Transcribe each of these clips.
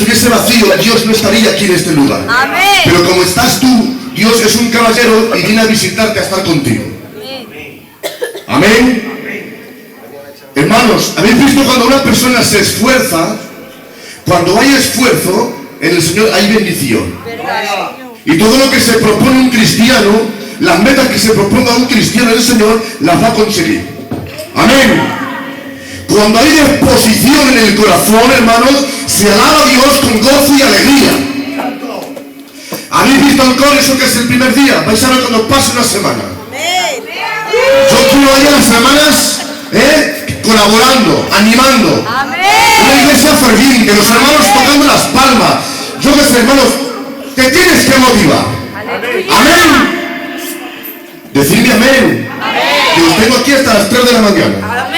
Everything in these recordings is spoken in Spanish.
estuviese vacío, Dios no estaría aquí en este lugar. Amén. Pero como estás tú, Dios es un caballero y viene a visitarte, a estar contigo. Amén. Hermanos, ¿habéis visto cuando una persona se esfuerza? Cuando hay esfuerzo, en el Señor hay bendición. Y todo lo que se propone un cristiano, las metas que se proponga un cristiano en el Señor, las va a conseguir. Amén. Cuando hay disposición en el corazón, hermanos, se alaba a Dios con gozo y alegría. ¿Habéis visto el coro? Eso que es el primer día. Vais a ver cuando pase una semana. Yo quiero ir a las semanas colaborando, animando. Una iglesia ferviente, los hermanos tocando las palmas. Yo que sé, hermanos, te tienes que motivar. Amén. Decidme amén. Que os tengo aquí hasta las 3 de la mañana.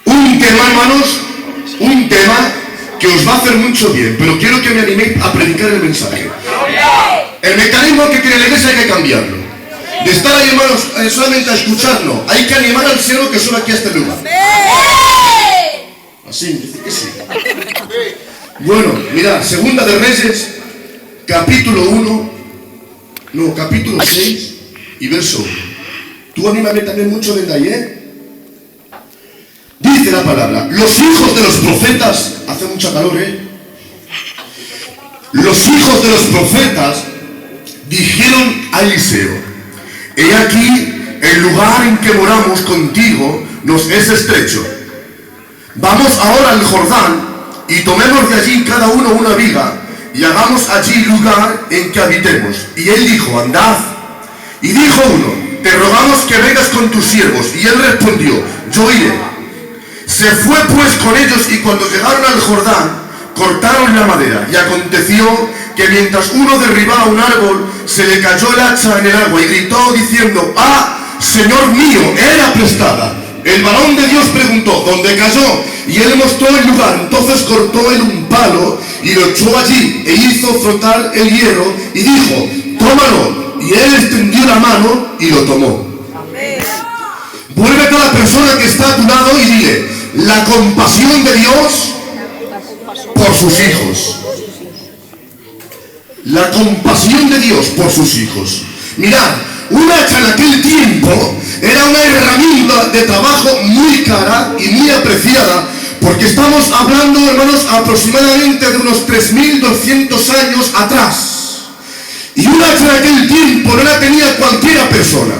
Un tema, hermanos, un tema que os va a hacer mucho bien, pero quiero que me animéis a predicar el mensaje. El mecanismo que tiene la iglesia hay que cambiarlo. De estar ahí, hermanos, solamente a escucharnos, hay que animar al cielo que son aquí a este lugar. Así, dice que sí. Bueno, mirad, Segunda de Reyes, capítulo 6 y verso 1. Tú anímame también mucho desde ahí, Dice la palabra, los hijos de los profetas, hace mucha calor, los hijos de los profetas dijeron a Eliseo, he aquí, el lugar en que moramos contigo nos es estrecho. Vamos ahora al Jordán y tomemos de allí cada uno una viga y hagamos allí lugar en que habitemos. Y él dijo, andad. Y dijo uno, te rogamos que vengas con tus siervos. Y él respondió, yo iré. Se fue pues con ellos y cuando llegaron al Jordán, cortaron la madera. Y aconteció que mientras uno derribaba un árbol, se le cayó el hacha en el agua y gritó diciendo, ¡ah, Señor mío, era prestada! El varón de Dios preguntó, ¿dónde cayó? Y él mostró el lugar. Entonces cortó él un palo y lo echó allí e hizo frotar el hierro y dijo, tómalo. Y él extendió la mano y lo tomó. Vuelve a la persona que está a tu lado y dile, la compasión de Dios por sus hijos. La compasión de Dios por sus hijos. Mirad, un hacha en aquel tiempo era una herramienta de trabajo muy cara y muy apreciada, porque estamos hablando, hermanos, aproximadamente de unos 3.200 años atrás. Y un hacha en aquel tiempo no la tenía cualquiera persona.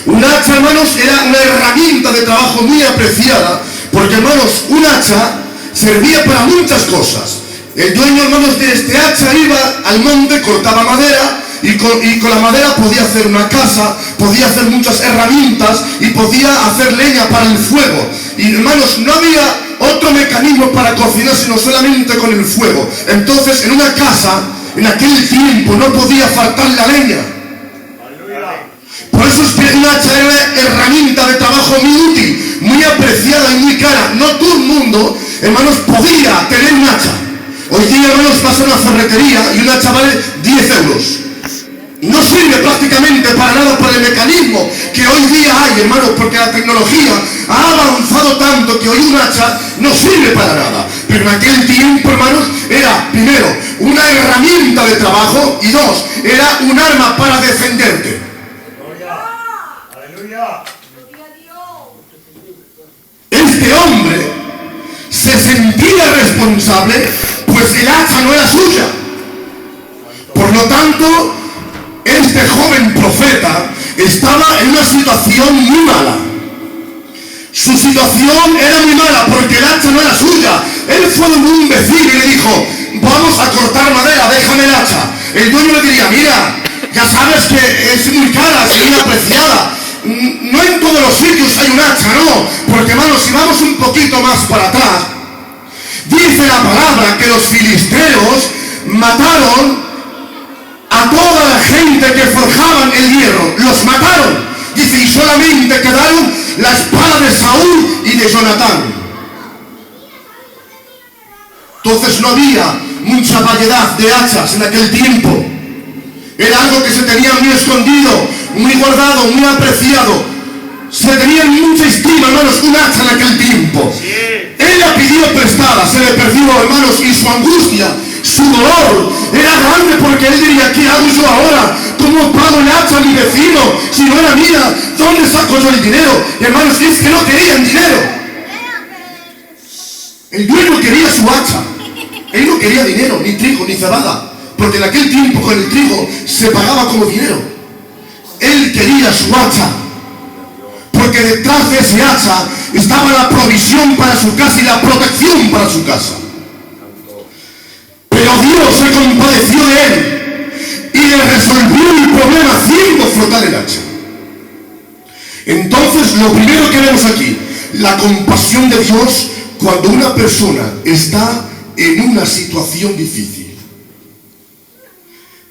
Un hacha, hermanos, era una herramienta de trabajo muy apreciada, porque, hermanos, un hacha servía para muchas cosas. El dueño, hermanos, de este hacha iba al monte, cortaba madera, y con la madera podía hacer una casa, podía hacer muchas herramientas y podía hacer leña para el fuego. Y, hermanos, no había otro mecanismo para cocinar sino solamente con el fuego. Entonces, en una casa, en aquel tiempo, no podía faltar la leña. Por eso es que un hacha era una herramienta de trabajo muy útil, muy apreciada y muy cara. No todo el mundo, hermanos, podía tener un hacha. Hoy día, hermanos, vas a una ferretería y un hacha vale 10 euros. No sirve prácticamente para nada por el mecanismo que hoy día hay, hermanos, porque la tecnología ha avanzado tanto que hoy un hacha no sirve para nada. Pero en aquel tiempo, hermanos, era, primero, una herramienta de trabajo y dos, era un arma para defenderte. ¡Aleluya! Este hombre se sentía responsable, pues el hacha no era suya. Por lo tanto, este joven profeta estaba en una situación muy mala. Su situación era muy mala porque el hacha no era suya. Él fue donde un vecino y le dijo, vamos a cortar madera, déjame el hacha. El dueño le diría, mira, ya sabes que es muy cara, es muy apreciada. No en todos los sitios hay un hacha, no. Porque, hermanos, si vamos un poquito más para atrás, dice la palabra que los filisteos mataron a toda la gente que forjaban el hierro. Los mataron. Dice, y solamente quedaron la espada de Saúl y de Jonatán. Entonces no había mucha variedad de hachas en aquel tiempo. Era algo que se tenía muy escondido, muy guardado, muy apreciado. Se tenía mucha estima, hermanos, un hacha en aquel tiempo. Él la pidió prestada, se le perdió, hermanos, y su angustia, su dolor era grande porque él diría, ¿qué hago yo ahora? ¿Cómo pago el hacha a mi vecino? Si no era mía, ¿dónde saco yo el dinero? Hermanos, es que no querían dinero. El dueño quería su hacha. Él no quería dinero, ni trigo, ni cebada, porque en aquel tiempo con el trigo se pagaba como dinero. Él quería su hacha, porque detrás de ese hacha estaba la provisión para su casa y la protección para su casa. Pero Dios se compadeció de él y le resolvió el problema haciendo flotar el hacha. Entonces, lo primero que vemos aquí, la compasión de Dios cuando una persona está en una situación difícil.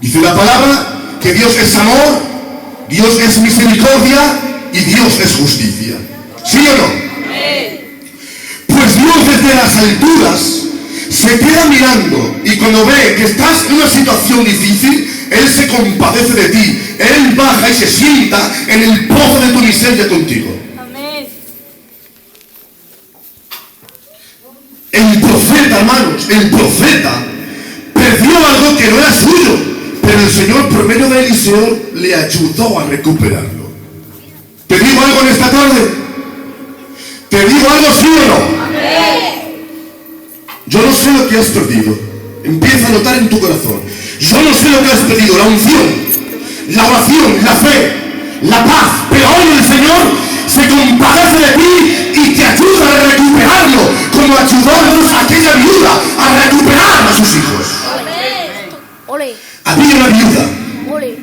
Dice la palabra que Dios es amor, Dios es misericordia y Dios es justicia. ¿Sí o no? Pues Dios desde las alturas se queda mirando y cuando ve que estás en una situación difícil, Él se compadece de ti. Él baja y se sienta en el pozo de tu miseria contigo. Amén. El profeta, hermanos, el profeta perdió algo que no era suyo, pero el Señor por medio de Eliseo le ayudó a recuperarlo. ¿Te digo algo en esta tarde? ¿Te digo algo, sí o no? Amén. Yo no sé lo que has perdido. Empieza a notar en tu corazón. Yo no sé lo que has perdido. La unción, la oración, la fe, la paz. Pero hoy el Señor se compadece de ti y te ayuda a recuperarlo, como ayudó a aquella viuda a recuperar a sus hijos. Ole. Había una viuda, Ole.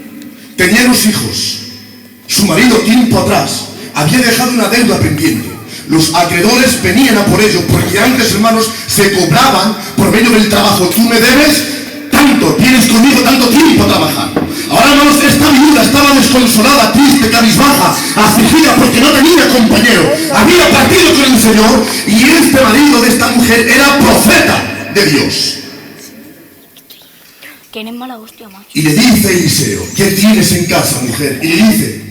tenía 2 hijos. Su marido tiempo atrás había dejado una deuda pendiente. Los acreedores venían a por ello, porque antes, hermanos, se cobraban por medio del trabajo. Tú me debes tanto, tienes conmigo tanto tiempo a trabajar. Ahora, hermanos, esta viuda estaba desconsolada, triste, cabizbaja, afligida porque no tenía compañero. Había partido con el Señor y este marido de esta mujer era profeta de Dios. Tienes mala hostia, macho. Y le dice Eliseo, ¿qué tienes en casa, mujer? Y le dice,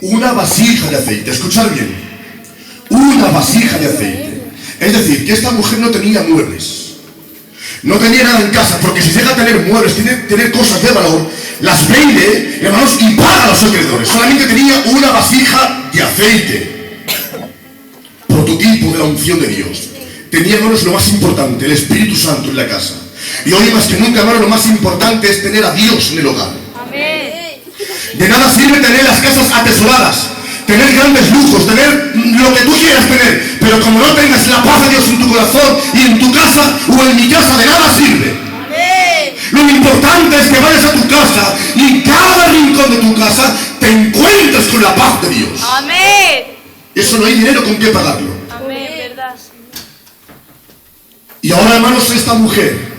una vasija de aceite. Escuchad bien. Una vasija de aceite. Es decir, que esta mujer no tenía muebles. No tenía nada en casa, porque si llega a tener muebles, tiene que tener cosas de valor, las vende, hermanos, y paga a los acreedores. Solamente tenía una vasija de aceite. Prototipo de la unción de Dios. Tenía, hermanos, lo más importante, el Espíritu Santo en la casa. Y hoy más que nunca, hermanos, lo más importante es tener a Dios en el hogar. Amén. De nada sirve tener las casas atesoradas, tener grandes lujos, tener lo que tú quieras tener, pero como no tengas la paz de Dios en tu corazón y en tu casa o en mi casa, de nada sirve. Amén. Lo importante es que vayas a tu casa y en cada rincón de tu casa te encuentres con la paz de Dios. Amén. Eso no hay dinero con qué pagarlo. Amén, verdad. Y ahora, hermanos, esta mujer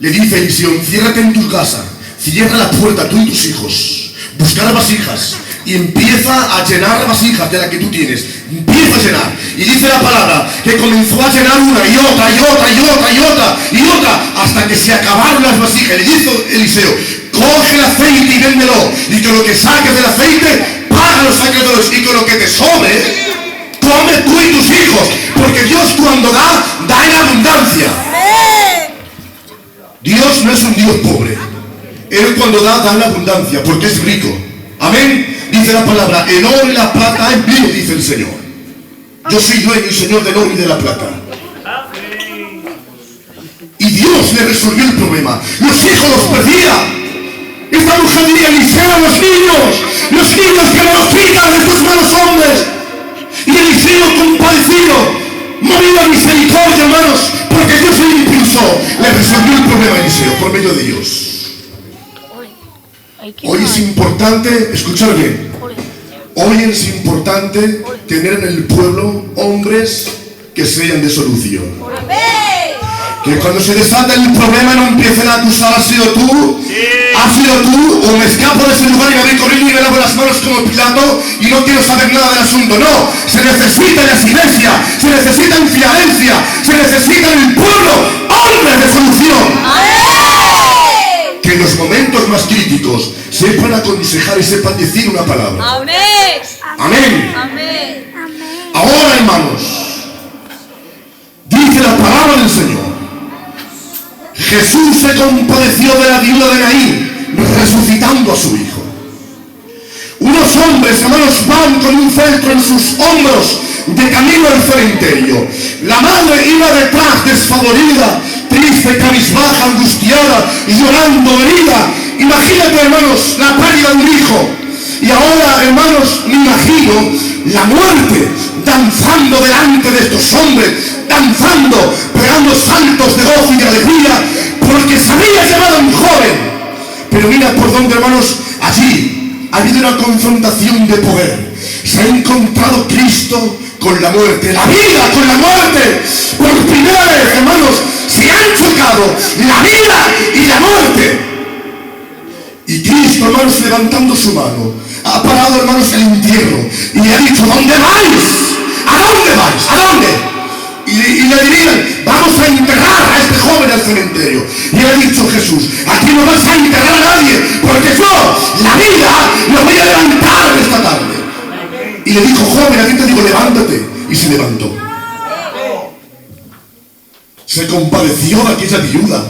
le dice a Eliseo, enciérrate en tu casa, cierra la puerta tú y tus hijos, buscar vasijas y empieza a llenar vasijas de la que tú tienes. Empieza a llenar. Y dice la palabra que comenzó a llenar una y otra y otra y otra y otra y otra hasta que se acabaron las vasijas. Le dice Eliseo, coge el aceite y véndelo, y con lo que saques del aceite paga a los acreedores, y con lo que te sobre come tú y tus hijos, porque Dios cuando da en abundancia. Dios no es un Dios pobre. Él cuando da en abundancia, porque es rico. Amén. Dice la palabra, el oro y la plata es mío, dice el Señor. Yo soy dueño y Señor del oro y de la plata. Y Dios le resolvió el problema. Los hijos los perdía. Esta mujer diría, Eliseo, los niños que me los quitan de tus malos hombres. Y Eliseo compadecido, movido a misericordia, hermanos, porque Dios le impulsó, le resolvió el problema a Eliseo por medio de Dios. Hoy es importante, escuchar bien, hoy es importante tener en el pueblo hombres que sean de solución. Que cuando se desata el problema no empiecen a acusar, has sido tú, o me escapo de ese lugar y me voy corriendo y me lavo las manos como Pilato y no quiero saber nada del asunto. No, se necesita en las iglesias, se necesita en Filadelfia, se necesita en el pueblo hombres de solución. Que en los momentos más críticos sepan aconsejar y sepan decir una palabra. Amén. Amén. Amén. Ahora, hermanos, palabra del Señor. Jesús se compadeció de la viuda de Naín, resucitando a su hijo. Unos hombres, hermanos, van con un feltro en sus hombros de camino al cementerio. La madre iba detrás, desfavorida, triste, cabizbaja, angustiada, llorando, herida. Imagínate, hermanos, la pérdida de un hijo. Y ahora, hermanos, me imagino la muerte danzando delante de estos hombres, danzando, pegando saltos de gozo y de alegría, porque se había llevado a un joven. Pero mira por dónde, hermanos, allí ha habido una confrontación de poder. Se ha encontrado Cristo con la muerte, la vida con la muerte. Por primera vez, hermanos, se han chocado la vida y la muerte. Y Cristo, hermanos, levantando su mano, ha parado, hermanos, el entierro y le ha dicho: ¿dónde vais? ¿A dónde vais? ¿A dónde? Y le dirían: vamos a enterrar a este joven al cementerio. Y le ha dicho Jesús: aquí no vas a enterrar a nadie, porque yo, la vida, lo voy a levantar esta tarde. Y le dijo: joven, a ti te digo, levántate. Y se levantó. Se compadeció de aquella viuda.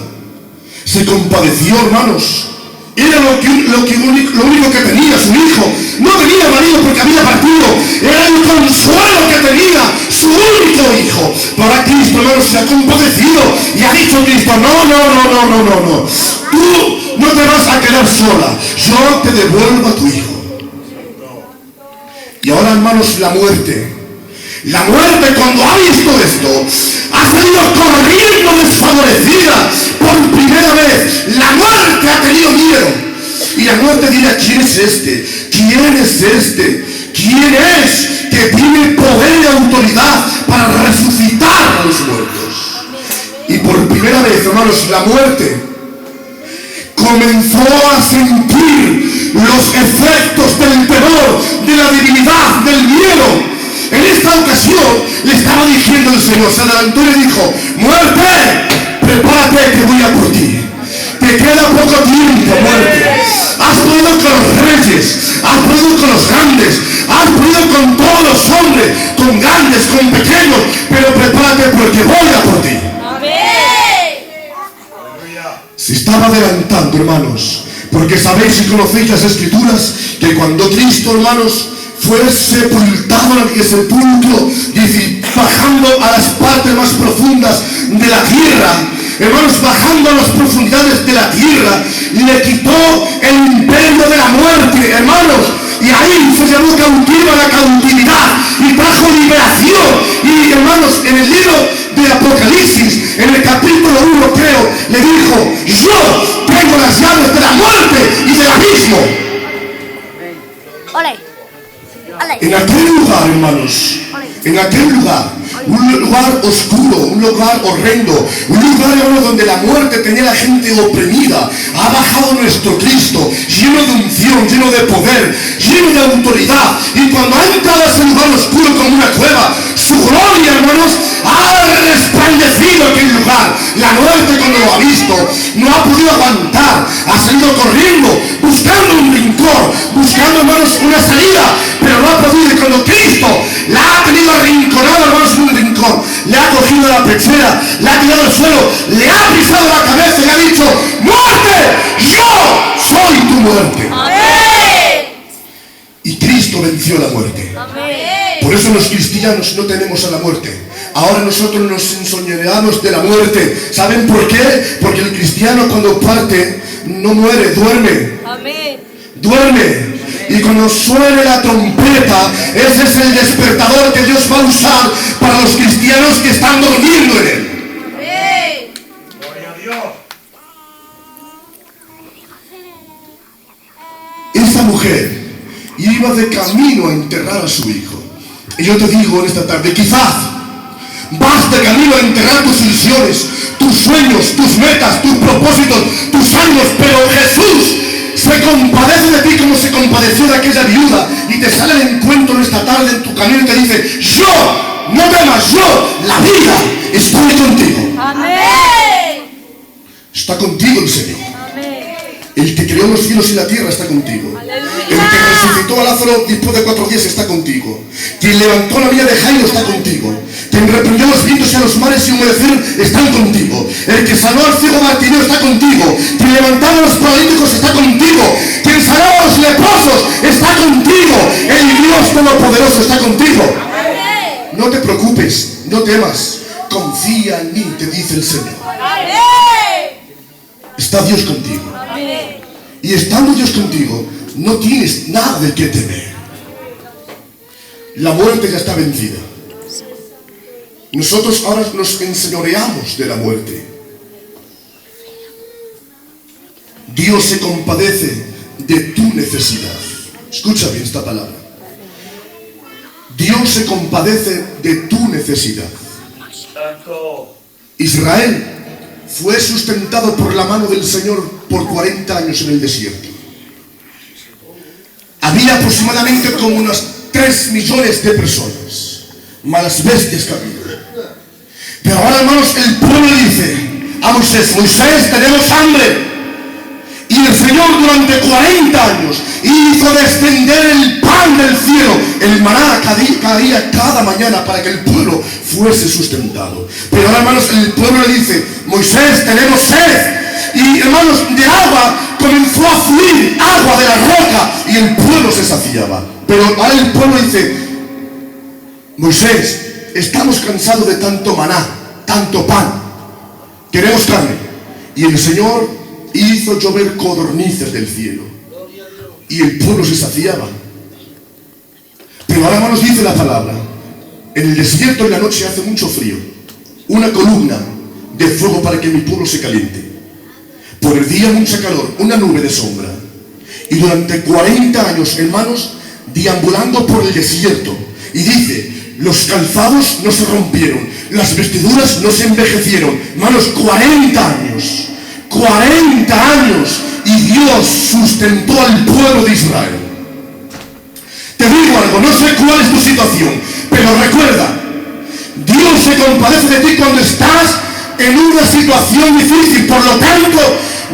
Se compadeció, hermanos. Era lo único que tenía su hijo. No tenía marido porque había partido. Era el consuelo que tenía su único hijo. Pero a Cristo, hermanos, se ha compadecido y ha dicho Cristo: no. Tú no te vas a quedar sola. Yo te devuelvo a tu hijo. Y ahora, hermanos, la muerte. La muerte, cuando ha visto esto, ha salido corriendo desfavorecida. Por primera vez, la muerte ha tenido miedo. Y la muerte dirá: ¿quién es este? ¿Quién es este? ¿Quién es que tiene poder y autoridad para resucitar a los muertos? Y por primera vez, hermanos, la muerte comenzó a sentir los efectos del terror, de la debilidad, del miedo. En esta ocasión le estaba diciendo el Señor, se adelantó y le dijo: muerte, prepárate que voy a por ti. Te queda poco tiempo, muerte. Has podido con los reyes, has podido con los grandes, has podido con todos los hombres, con grandes, con pequeños, pero prepárate porque voy a por ti. Se estaba adelantando, hermanos, porque sabéis y conocéis las Escrituras que cuando Cristo, hermanos, fue sepultado en el sepulcro, bajando a las partes más profundas de la tierra, hermanos, bajando a las profundidades de la tierra, le quitó el imperio de la muerte, hermanos, y ahí se llevó cautiva la cautividad y trajo liberación. Y, hermanos, en el libro de Apocalipsis, en el capítulo 1, creo, le dijo: yo tengo las llaves de la muerte y del abismo. En aquel lugar, hermanos, en aquel lugar, un lugar oscuro, un lugar horrendo, un lugar, hermanos, donde la muerte tenía a la gente oprimida, ha bajado nuestro Cristo, lleno de unción, lleno de poder, lleno de autoridad. Y cuando ha entrado a ese lugar oscuro como una cueva, su gloria, hermanos, ha resplandecido aquel lugar. La muerte, cuando lo ha visto, no ha podido aguantar, ha salido corriendo, buscando un rincón, buscando, hermanos, una salida, pero no ha podido. Y cuando Cristo la ha tenido arrinconada, hermanos, en un rincón, le ha cogido la pechera, le ha tirado al suelo, le ha pisado la cabeza y le ha dicho: muerte, yo soy tu muerte. Amén. Y Cristo venció la muerte. Amén. Por eso los cristianos no tenemos a la muerte. Ahora nosotros nos ensoñamos de la muerte. ¿Saben por qué? Porque el cristiano, cuando parte, no muere, duerme. Amén. Duerme. Y cuando suene la trompeta, ese es el despertador que Dios va a usar para los cristianos que están durmiendo en él. Amén. Gloria a Dios. Esta mujer iba de camino a enterrar a su hijo. Y yo te digo en esta tarde, quizás vas de camino a enterrar tus ilusiones, tus sueños, tus metas, tus propósitos, tus años, pero Jesús se compadece de ti como se compadeció de aquella viuda y te sale al encuentro en esta tarde en tu camino y te dice: yo, no temas, yo, la vida, estoy contigo. Amén. Está contigo el Señor. Amén. El que creó los cielos y la tierra está contigo. El que resucitó a Lázaro después de 4 días está contigo. Quien levantó la vida de Jairo está contigo. Quien reprendió los vientos y a los mares y humedecieron están contigo. El que sanó al ciego Bartimeo está contigo. Quien levantaba a los paralíticos está contigo. Quien sanaba a los leprosos está contigo. El Dios Todopoderoso está contigo. No te preocupes, no temas. Confía en mí, te dice el Señor. Está Dios contigo. Y estando Dios contigo, no tienes nada de qué temer. La muerte ya está vencida. Nosotros ahora nos enseñoreamos de la muerte. Dios se compadece de tu necesidad. Escucha bien esta palabra. Dios se compadece de tu necesidad. Israel fue sustentado por la mano del Señor por 40 años en el desierto. Había aproximadamente como unas 3 millones de personas, malas bestias que había. Pero ahora, hermanos, el pueblo dice a Moisés: Moisés, tenemos hambre. Y el Señor durante 40 años hizo descender el pan del cielo. El maná caía cada mañana para que el pueblo fuese sustentado. Pero ahora, hermanos, el pueblo le dice: Moisés, tenemos sed. Y, hermanos, de agua comenzó a fluir agua de la roca y el pueblo se saciaba. Pero ahora el pueblo dice: Moisés, estamos cansados de tanto maná, tanto pan. Queremos carne. Y el Señor hizo llover codornices del cielo y el pueblo se saciaba. Pero ahora nos dice la palabra: en el desierto en la noche hace mucho frío, una columna de fuego para que mi pueblo se caliente. Por el día mucha calor, una nube de sombra. Y durante 40 años, hermanos, deambulando por el desierto. Y dice: los calzados no se rompieron, las vestiduras no se envejecieron. Hermanos, 40 años. 40 años y Dios sustentó al pueblo de Israel. Te digo algo, no sé cuál es tu situación, pero recuerda, Dios se compadece de ti cuando estás en una situación difícil. Por lo tanto,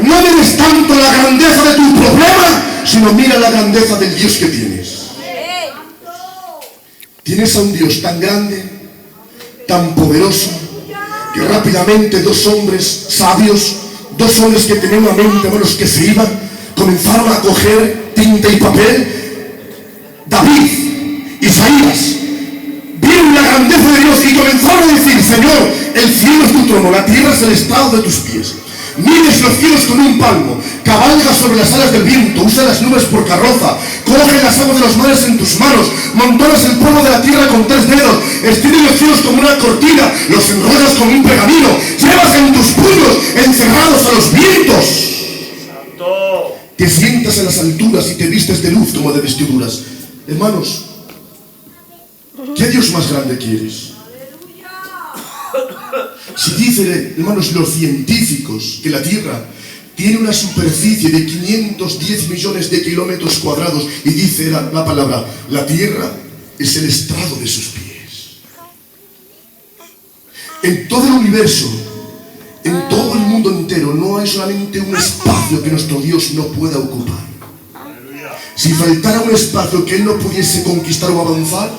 no mires tanto la grandeza de tu problema, sino mira la grandeza del Dios que tienes. Tienes a un Dios tan grande, tan poderoso, que rápidamente 2 hombres sabios, 2 hombres que tenían una mente, hermanos, que se iban, comenzaron a coger tinta y papel. David, Isaías, vieron la grandeza de Dios y comenzaron a decir: Señor, el cielo es tu trono, la tierra es el estrado de tus pies. Mides los cielos con un palmo, cabalgas sobre las alas del viento, usa las nubes por carroza, coge las aguas de los mares en tus manos, montonas el polvo de la tierra con 3 dedos, extiendes los cielos como una cortina, los enrollas como un pergamino, llevas en tus puños encerrados a los vientos. Santo. Te sientas en las alturas y te vistes de luz como de vestiduras. Hermanos, ¿qué Dios más grande quieres? Si dice, hermanos, los científicos que la Tierra tiene una superficie de 510 millones de kilómetros cuadrados, y dice la palabra: la Tierra es el estrado de sus pies. En todo el universo, en todo el mundo entero, no hay solamente un espacio que nuestro Dios no pueda ocupar. Si faltara un espacio que Él no pudiese conquistar o avanzar,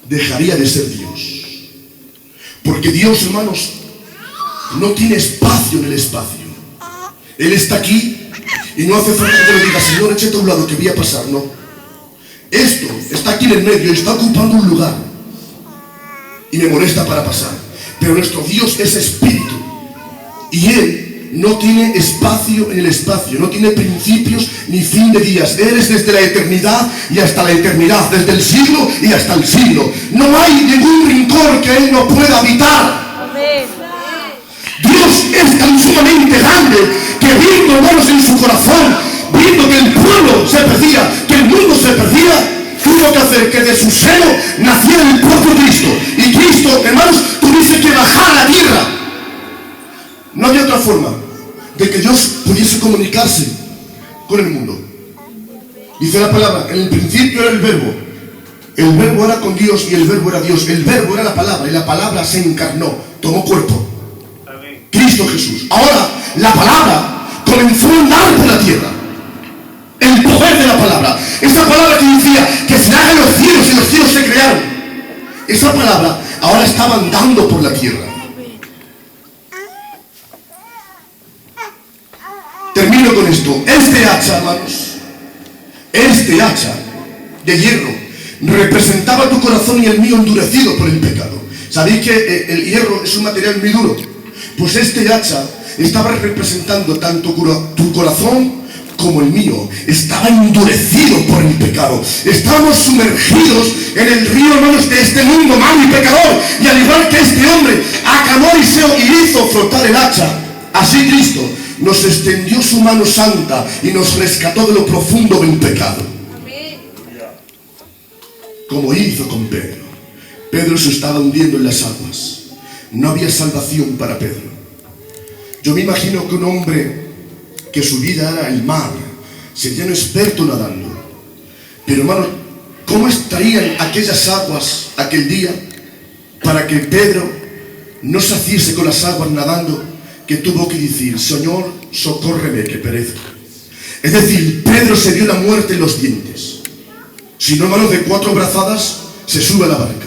dejaría de ser Dios. Porque Dios, hermanos, no tiene espacio en el espacio. Él está aquí y no hace falta que le diga: Señor, échate a un lado que voy a pasar. No. Esto está aquí en el medio y está ocupando un lugar y me molesta para pasar. Pero nuestro Dios es espíritu y Él no tiene espacio en el espacio, no tiene principios ni fin de días. Él es desde la eternidad y hasta la eternidad, desde el siglo y hasta el siglo. No hay ningún rincón que Él no pueda habitar. Amén. Dios es tan sumamente grande que, viendo, hermanos, en su corazón, viendo que el pueblo se perdía, que el mundo se perdía, tuvo que hacer que de su seno naciera el propio Cristo. Y Cristo, hermanos, tuviese que bajar a la tierra. No había otra forma de que Dios pudiese comunicarse con el mundo. Dice la palabra: en el principio era el verbo era con Dios y el verbo era Dios. El verbo era la palabra y la palabra se encarnó, tomó cuerpo. Amén. Cristo Jesús. Ahora la palabra comenzó a andar por la tierra. El poder de la palabra. Esa palabra que decía que se hagan los cielos y los cielos se crearon. Esa palabra ahora estaba andando por la tierra. Termino con esto. Este hacha, hermanos, este hacha de hierro representaba tu corazón y el mío endurecido por el pecado. ¿Sabéis que el hierro es un material muy duro? Pues este hacha estaba representando tanto tu corazón como el mío. Estaba endurecido por el pecado. Estábamos sumergidos en el río, hermanos, de este mundo malo y pecador. Y al igual que este hombre acabó y hizo flotar el hacha, así Cristo nos extendió su mano santa y nos rescató de lo profundo del pecado. Como hizo con Pedro. Pedro se estaba hundiendo en las aguas. No había salvación para Pedro. Yo me imagino que un hombre que su vida era el mar, sería un experto nadando. Pero hermano, ¿cómo estarían aquellas aguas aquel día para que Pedro no se hiciese con las aguas nadando, que tuvo que decir: Señor, socórreme que perezco? Es decir, Pedro se dio la muerte en los dientes. Si no, hermano, de 4 brazadas se sube a la barca.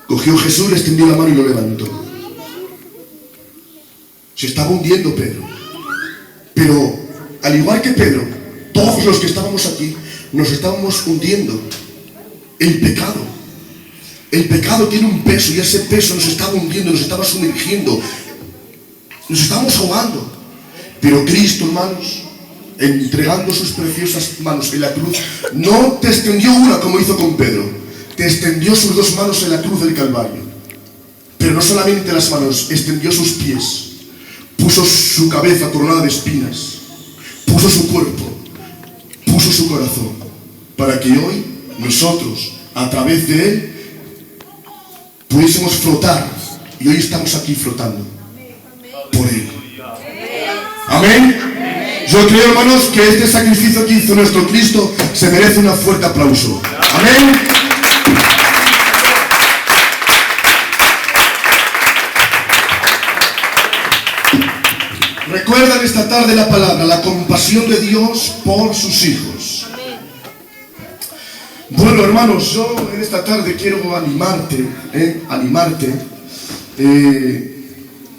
Cogió Jesús, le extendió la mano y lo levantó. Se estaba hundiendo Pedro. Pero al igual que Pedro, todos los que estábamos aquí nos estábamos hundiendo. El pecado tiene un peso, y ese peso nos estaba hundiendo, nos estaba sumergiendo, nos estábamos ahogando. Pero Cristo, hermanos, entregando sus preciosas manos en la cruz, no te extendió una como hizo con Pedro, te extendió sus 2 manos en la cruz del Calvario. Pero no solamente las manos, extendió sus pies, puso su cabeza coronada de espinas, puso su cuerpo, puso su corazón, para que hoy nosotros, a través de Él, pudiésemos flotar. Y hoy estamos aquí flotando por Él. Amén. Yo creo, hermanos, que este sacrificio que hizo nuestro Cristo se merece un fuerte aplauso. Amén. Recuerdan esta tarde la palabra, la compasión de Dios por sus hijos. Bueno, hermanos, yo en esta tarde quiero animarte,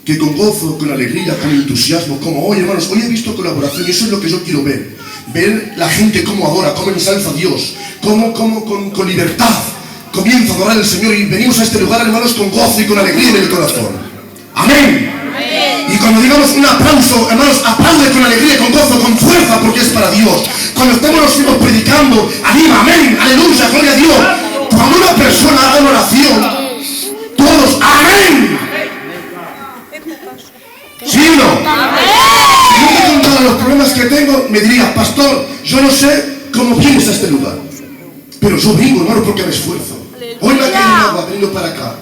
que con gozo, con alegría, con entusiasmo, como hoy, hermanos, hoy he visto colaboración y eso es lo que yo quiero ver. Ver la gente cómo adora, cómo ensalza a Dios, cómo con libertad comienza a adorar al Señor, y venimos a este lugar, hermanos, con gozo y con alegría en el corazón. Amén. Y cuando digamos un aplauso, hermanos, aplaude con alegría, con gozo, con fuerza, porque es para Dios. Cuando estamos los hijos predicando, anima, amén, aleluya, gloria a Dios. Cuando una persona haga una oración, todos, amén. ¿Sí o no? Si yo te contara los problemas que tengo, me diría: pastor, yo no sé cómo vienes a este lugar, pero yo vengo, hermano, porque me esfuerzo. Hoy me ha caído agua venido para acá,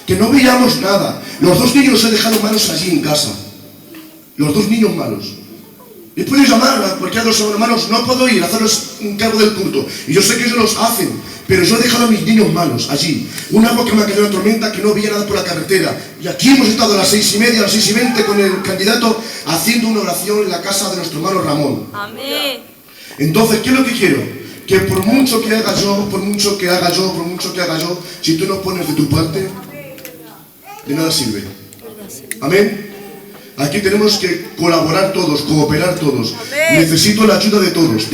que no veíamos nada. Los 2 niños los he dejado malos allí en casa. Los 2 niños malos. Y puedo llamar a cualquiera de los hermanos: no puedo ir a hacerles un cargo del culto. Y yo sé que ellos los hacen, pero yo he dejado a mis niños malos allí. Un agua que me ha caído una tormenta, que no veía nada por la carretera. Y aquí hemos estado a las 6:30, a las 6:20 con el candidato haciendo una oración en la casa de nuestro hermano Ramón. Amén. Entonces, ¿qué es lo que quiero? Que por mucho que haga yo, si tú no pones de tu parte, de nada sirve. Amén. Aquí tenemos que colaborar todos, cooperar todos. Amén. Necesito la ayuda de todos,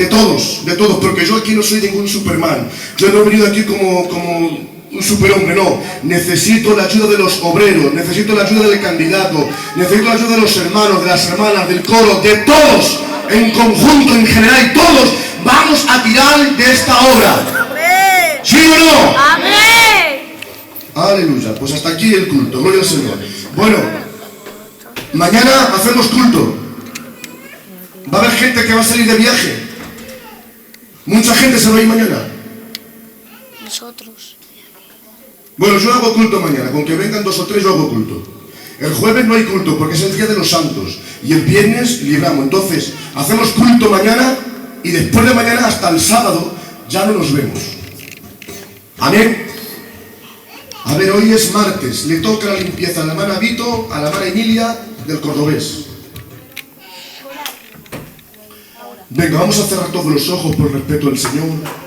porque yo aquí no soy ningún Superman. Yo no he venido aquí como un superhombre, no. Necesito la ayuda de los obreros, necesito la ayuda del candidato, necesito la ayuda de los hermanos, de las hermanas, del coro, de todos, en conjunto, en general, y todos vamos a tirar de esta obra. Amén. ¿Sí o no? Amén. Aleluya. Pues hasta aquí el culto, gloria al Señor. Bueno, mañana hacemos culto. Va a haber gente que va a salir de viaje. Mucha gente se va a ir mañana. Nosotros. Bueno, yo hago culto mañana. Con que vengan 2 o 3 yo hago culto. El jueves no hay culto porque es el día de los santos. Y el viernes libramos. Entonces, hacemos culto mañana y después de mañana hasta el sábado ya no nos vemos. Amén. A ver, hoy es martes. Le toca la limpieza a la hermana Vito, a la hermana Emilia del cordobés. Venga, vamos a cerrar todos los ojos por respeto al Señor.